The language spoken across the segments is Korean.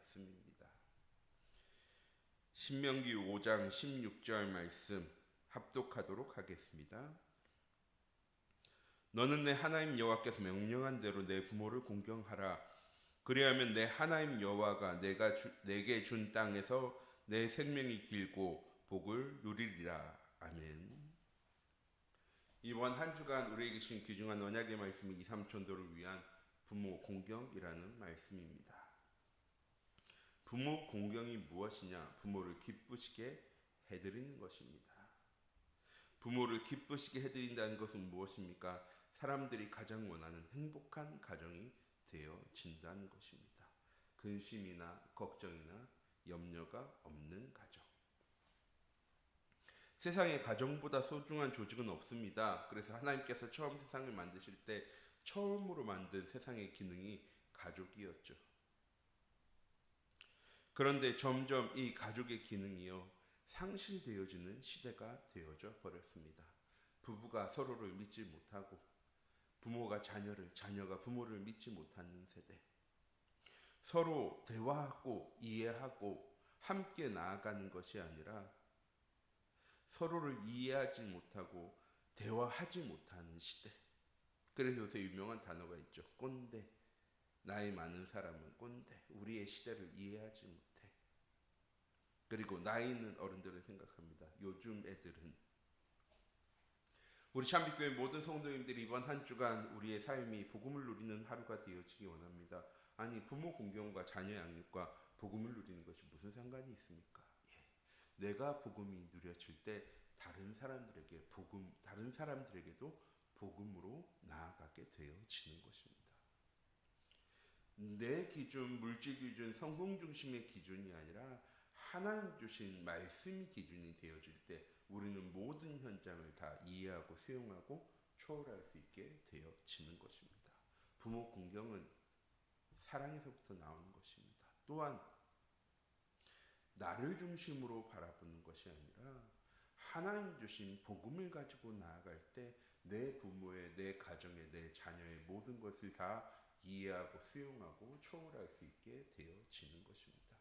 말씀입니다. 신명기 5장 16절 말씀 합독하도록 하겠습니다. 너는 내 하나님 여호와께서 명령한 대로 내 부모를 공경하라. 그리하면 내 하나님 여호와가 내게 준 땅에서 내 생명이 길고 복을 누리리라. 아멘. 이번 한 주간 우리에게 주신 귀중한 언약의 말씀이 2, 3천도를 위한 부모 공경이라는 말씀입니다. 부모 공경이 무엇이냐? 부모를 기쁘시게 해드리는 것입니다. 부모를 기쁘시게 해드린다는 것은 무엇입니까? 사람들이 가장 원하는 행복한 가정이 되어진다는 것입니다. 근심이나 걱정이나 염려가 없는 가정. 세상에 가정보다 소중한 조직은 없습니다. 그래서 하나님께서 처음 세상을 만드실 때 처음으로 만든 세상의 기능이 가족이었죠. 그런데 점점 이 가족의 기능이요 상실되어지는 시대가 되어져 버렸습니다. 부부가 서로를 믿지 못하고 부모가 자녀가 부모를 믿지 못하는 세대. 서로 대화하고 이해하고 함께 나아가는 것이 아니라 서로를 이해하지 못하고 대화하지 못하는 시대. 그래서 요새 유명한 단어가 있죠. 꼰대. 나이 많은 사람은 꼰대. 우리의 시대를 이해하지 못해. 그리고 나이 있는 어른들은 생각합니다. 요즘 애들은. 우리 참빛교회 모든 성도님들이 이번 한 주간 우리의 삶이 복음을 누리는 하루가 되어지기 원합니다. 아니 부모 공경과 자녀 양육과 복음을 누리는 것이 무슨 상관이 있습니까? 내가 복음이 누려질 때 다른 사람들에게도 복음으로 나아가게 되어지는 것입니다. 내 기준, 물질 기준, 성공 중심의 기준이 아니라 하나님 주신 말씀이 기준이 되어질 때 우리는 모든 현장을 다 이해하고 수용하고 초월할 수 있게 되어지는 것입니다. 부모 공경은 사랑에서부터 나오는 것입니다. 또한 나를 중심으로 바라보는 것이 아니라 하나님 주신 복음을 가지고 나아갈 때 내 부모의, 내 가정의, 내 자녀의 모든 것을 다 이해하고 수용하고 초월할 수 있게 되어지는 것입니다.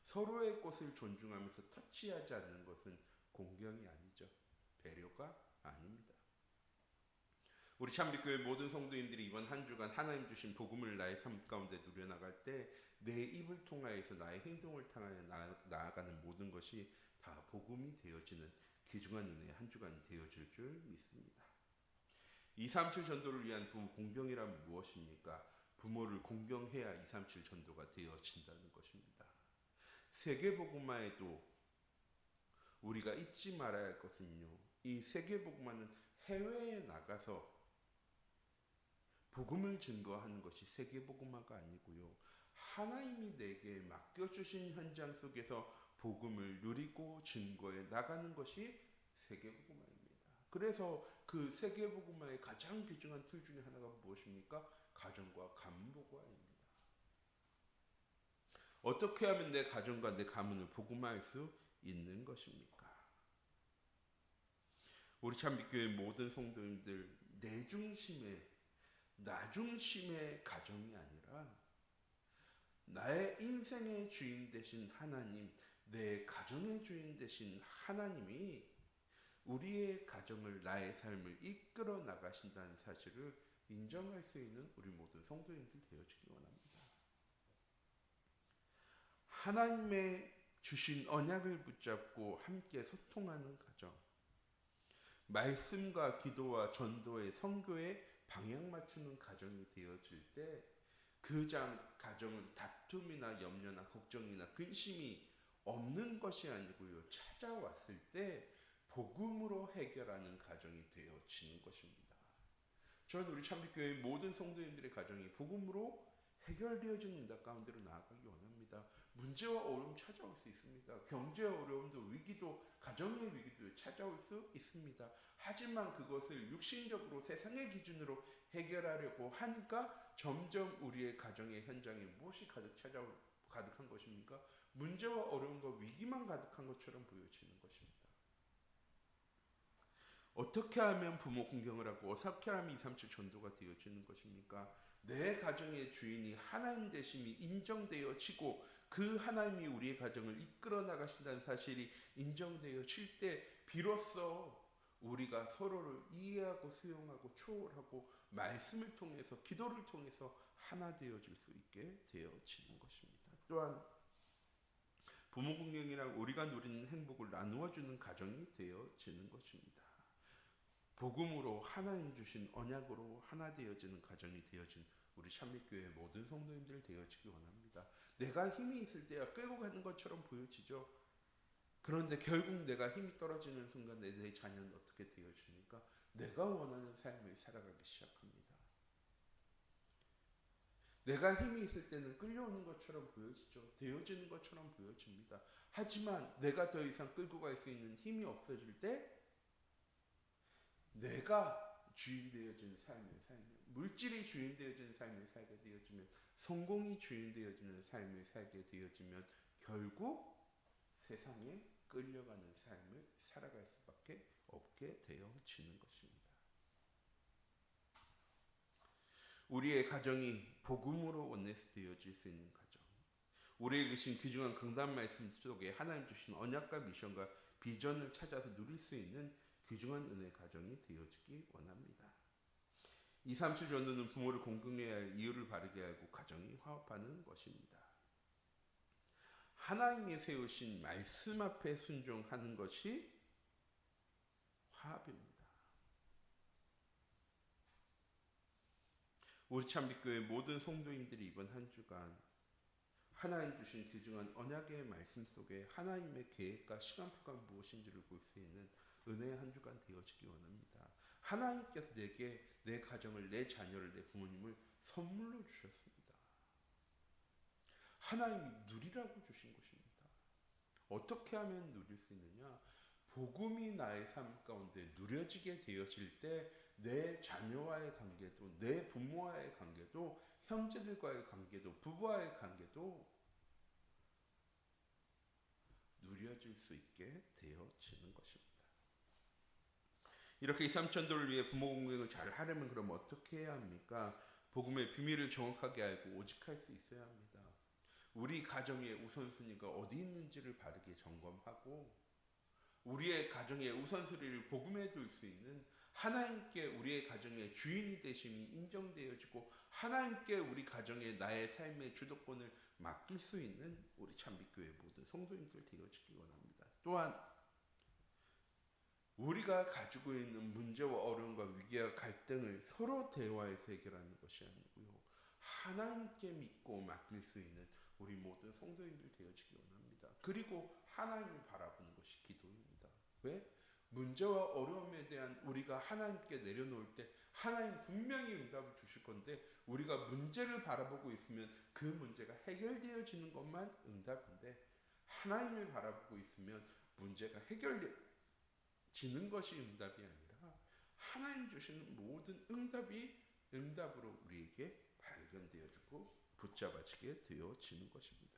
서로의 것을 존중하면서 터치하지 않는 것은 공경이 아니죠. 배려가 아닙니다. 우리 참빛교회 모든 성도님들이 이번 한 주간 하나님 주신 복음을 나의 삶 가운데 누려나갈 때 내 입을 통하여서 나의 행동을 통하여 나아가는 모든 것이 다 복음이 되어지는 귀중한 은혜의 한 주간이 되어질 줄 믿습니다. 237 전도를 위한 부모 공경이란 무엇입니까? 부모를 공경해야 237 전도가 되어진다는 것입니다. 세계복음화에도 우리가 잊지 말아야 할 것은요. 이 세계복음화는 해외에 나가서 복음을 증거하는 것이 세계복음화가 아니고요. 하나님이 내게 맡겨주신 현장 속에서 복음을 누리고 증거해 나가는 것이 세계복음화입니다. 그래서 그 세계복음화의 가장 귀중한 틀 중에 하나가 무엇입니까? 가정과 가문 복음화입니다. 어떻게 하면 내 가정과 내 가문을 복음화할 수 있는 것입니까? 우리 참빛교회 모든 성도님들 나 중심의 가정이 아니라 나의 인생의 주인 되신 하나님, 내 가정의 주인 되신 하나님이 우리의 가정을, 나의 삶을 이끌어 나가신다는 사실을 인정할 수 있는 우리 모든 성도님들 되어주기 원합니다. 하나님의 주신 언약을 붙잡고 함께 소통하는 가정, 말씀과 기도와 전도의 선교에 방향 맞추는 가정이 되어질 때 그 가정은 다툼이나 염려나 걱정이나 근심이 없는 것이 아니고요. 찾아왔을 때 복음으로 해결하는 가정이 되어지는 것입니다. 저는 우리 참빛교회 모든 성도님들의 가정이 복음으로 해결되어지는 인다 가운데로 나아가기 원합니다. 문제와 어려움 찾아올 수 있습니다. 경제의 어려움도 위기도 가정의 위기도 찾아올 수 있습니다. 하지만 그것을 육신적으로 세상의 기준으로 해결하려고 하니까 점점 우리의 가정의 현장에 무엇이 가득한 것입니까? 문제와 어려움과 위기만 가득한 것처럼 보여지는 것입니다. 어떻게 하면 부모 공경을 하고 어떻게 하면 237 전도가 되어지는 것입니까? 내 가정의 주인이 하나님 되심이 인정되어지고 그 하나님이 우리의 가정을 이끌어 나가신다는 사실이 인정되어질 때 비로소 우리가 서로를 이해하고 수용하고 초월하고 말씀을 통해서 기도를 통해서 하나 되어질 수 있게 되어지는 것입니다. 또한 부모 공경이랑 우리가 누리는 행복을 나누어 주는 가정이 되어지는 것입니다. 복음으로 하나님 주신 언약으로 하나 되어지는 가정이 되어진 우리 참빛교회 모든 성도님들 되어지기 원합니다. 내가 힘이 있을 때야 끌고 가는 것처럼 보여지죠. 그런데 결국 내가 힘이 떨어지는 순간 내 자녀는 어떻게 되어집니까? 내가 원하는 삶을 살아가기 시작합니다. 내가 힘이 있을 때는 끌려오는 것처럼 보여지죠. 되어지는 것처럼 보여집니다. 하지만 내가 더 이상 끌고 갈 수 있는 힘이 없어질 때 내가 주인 되어지는 삶을 살면, 물질이 주인 되어지는 삶을 살게 되어지면, 성공이 주인 되어지는 삶을 살게 되어지면 결국 세상에 끌려가는 삶을 살아갈 수밖에 없게 되어지는 것입니다. 우리의 가정이 복음으로 원네스 되어질 수 있는 가정, 우리에게 주신 귀중한 강단 말씀 속에 하나님 주신 언약과 미션과 비전을 찾아서 누릴 수 있는 귀중한 은혜 가정이 되어지기 원합니다. 2, 3, 7 전도는 부모를 공경해야 할 이유를 바르게 알고 가정이 화합하는 것입니다. 하나님이 세우신 말씀 앞에 순종하는 것이 화합입니다. 우리 참빛교회 모든 성도님들이 이번 한 주간 하나님 주신 귀중한 언약의 말씀 속에 하나님의 계획과 시간표가 무엇인지를 볼 수 있는 은혜의 한 주간 되어지기 원합니다. 하나님께서 내게 내 가정을, 내 자녀를, 내 부모님을 선물로 주셨습니다. 하나님이 누리라고 주신 것입니다. 어떻게 하면 누릴 수 있느냐? 복음이 나의 삶 가운데 누려지게 되어질 때 내 자녀와의 관계도, 내 부모와의 관계도, 형제들과의 관계도, 부부와의 관계도 누려질 수 있게 되어지는 것입니다. 이렇게 2, 3 전도를 위해 부모 공경을 잘 하려면 그럼 어떻게 해야 합니까? 복음의 비밀을 정확하게 알고 오직할 수 있어야 합니다. 우리 가정의 우선순위가 어디 있는지를 바르게 점검하고 우리의 가정의 우선순위를 복음에 둘 수 있는 하나님께 우리의 가정의 주인이 되심이 인정되어지고 하나님께 우리 가정의 나의 삶의 주도권을 맡길 수 있는 우리 참빛교회 모든 성도님들 되어지기 원합니다. 또한 우리가 가지고 있는 문제와 어려움과 위기와 갈등을 서로 대화해서 해결하는 것이 아니고요, 하나님께 믿고 맡길 수 있는 우리 모든 성도님들 되어지기 원합니다. 그리고 하나님을 바라보는 것이 기도입니다. 왜? 문제와 어려움에 대한 우리가 하나님께 내려놓을 때 하나님 분명히 응답을 주실 건데 우리가 문제를 바라보고 있으면 그 문제가 해결되어지는 것만 응답인데 하나님을 바라보고 있으면 문제가 해결되지는 것이 응답이 아니라 하나님 주시는 모든 응답으로 우리에게 발견되어지고 붙잡아지게 되어지는 것입니다.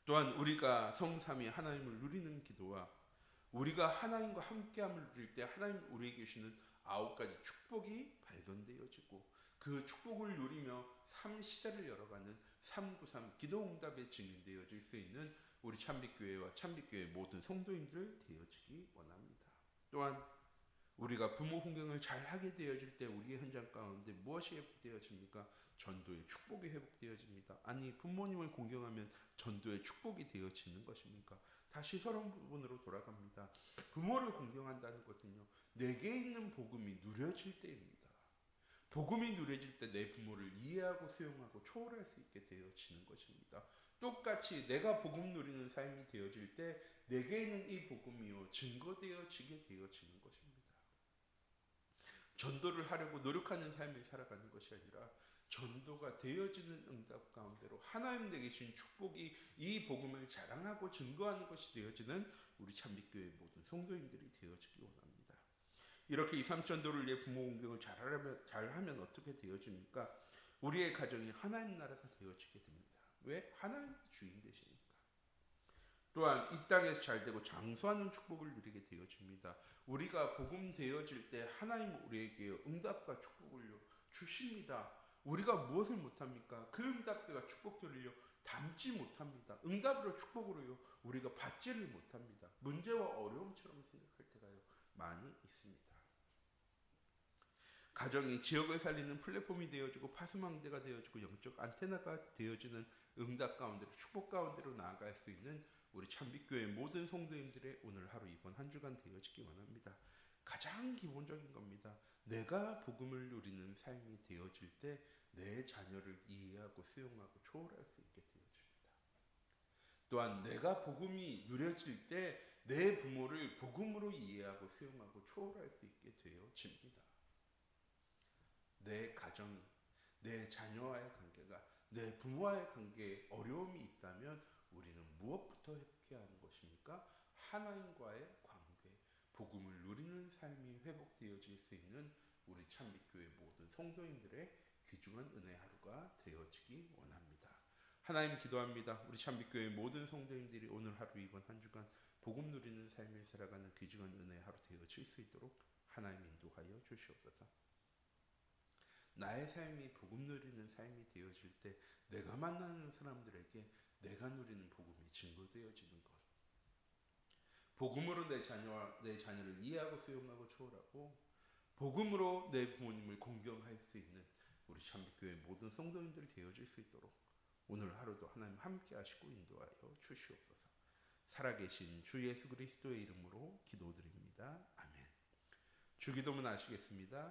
또한 우리가 성삼위 하나님을 누리는 기도와 우리가 하나님과 함께함을 누릴 때 하나님 우리에게 주시는 9가지 축복이 발견되어지고 그 축복을 누리며 삶 시대를 열어가는 393 기도응답의 증인되어질 수 있는 우리 참빛교회와 참빛교회 모든 성도님들 되어지기 원합니다. 또한 우리가 부모 공경을 잘하게 되어질 때 우리의 현장 가운데 무엇이 회복되어집니까? 전도의 축복이 회복되어집니다. 아니 부모님을 공경하면 전도의 축복이 되어지는 것입니까? 다시 서론 부분으로 돌아갑니다. 부모를 공경한다는 것은요, 내게 있는 복음이 누려질 때입니다. 복음이 누려질 때 내 부모를 이해하고 수용하고 초월할 수 있게 되어지는 것입니다. 똑같이 내가 복음 누리는 삶이 되어질 때 내게 있는 이 복음이요 증거되어지게 되어지는 것입니다. 전도를 하려고 노력하는 삶을 살아가는 것이 아니라 전도가 되어지는 응답 가운데로 하나님 내게 주신 축복이 이 복음을 자랑하고 증거하는 것이 되어지는 우리 참빛교회 모든 성도님들이 되어지기 원합니다. 이렇게 2, 3 전도를 위해 부모 공경을 잘하면 어떻게 되어집니까? 우리의 가정이 하나님 나라가 되어지게 됩니다. 왜? 하나님이 주인 되시니까. 또한 이 땅에서 잘되고 장수하는 축복을 누리게 되어집니다. 우리가 복음 되어질 때 하나님 우리에게 응답과 축복을 주십니다. 우리가 무엇을 못합니까? 그 응답들과 축복들을요 담지 못합니다. 응답으로 축복으로요 우리가 받지를 못합니다. 문제와 어려움처럼 생각할 때가요 많이 있습니다. 가정이 지역을 살리는 플랫폼이 되어지고 파수망대가 되어지고 영적 안테나가 되어지는 응답 가운데로 축복 가운데로 나아갈 수 있는 우리 참빛교회 모든 성도님들의 오늘 하루 이번 한 주간 되어지기 원합니다. 가장 기본적인 겁니다. 내가 복음을 누리는 삶이 되어질 때 내 자녀를 이해하고 수용하고 초월할 수 있게 되어집니다. 또한 내가 복음이 누려질 때 내 부모를 복음으로 이해하고 수용하고 초월할 수 있게 되어집니다. 내 가정이, 내 자녀와의 관계가, 내 부모와의 관계에 어려움이 있다면 우리는 무엇부터 회복해야 하는 것입니까? 하나님과의 관계, 복음을 누리는 삶이 회복되어질 수 있는 우리 참빛교회 모든 성도님들의 귀중한 은혜 하루가 되어지기 원합니다. 하나님 기도합니다. 우리 참빛교회 모든 성도님들이 오늘 하루 이번 한 주간 복음 누리는 삶을 살아가는 귀중한 은혜 하루 되어질 수 있도록 하나님 인도하여 주시옵소서. 나의 삶이 복음 누리는 삶이 되어질 때 내가 만나는 사람들에게 내가 누리는 복음이 증거되어지는 것. 복음으로 내 자녀를 이해하고 수용하고 초월하고 복음으로 내 부모님을 공경할 수 있는 우리 참빛교회 모든 성도님들이 되어질 수 있도록 오늘 하루도 하나님 함께 하시고 인도하여 주시옵소서. 살아계신 주 예수 그리스도의 이름으로 기도드립니다. 아멘. 주기도문 아시겠습니다.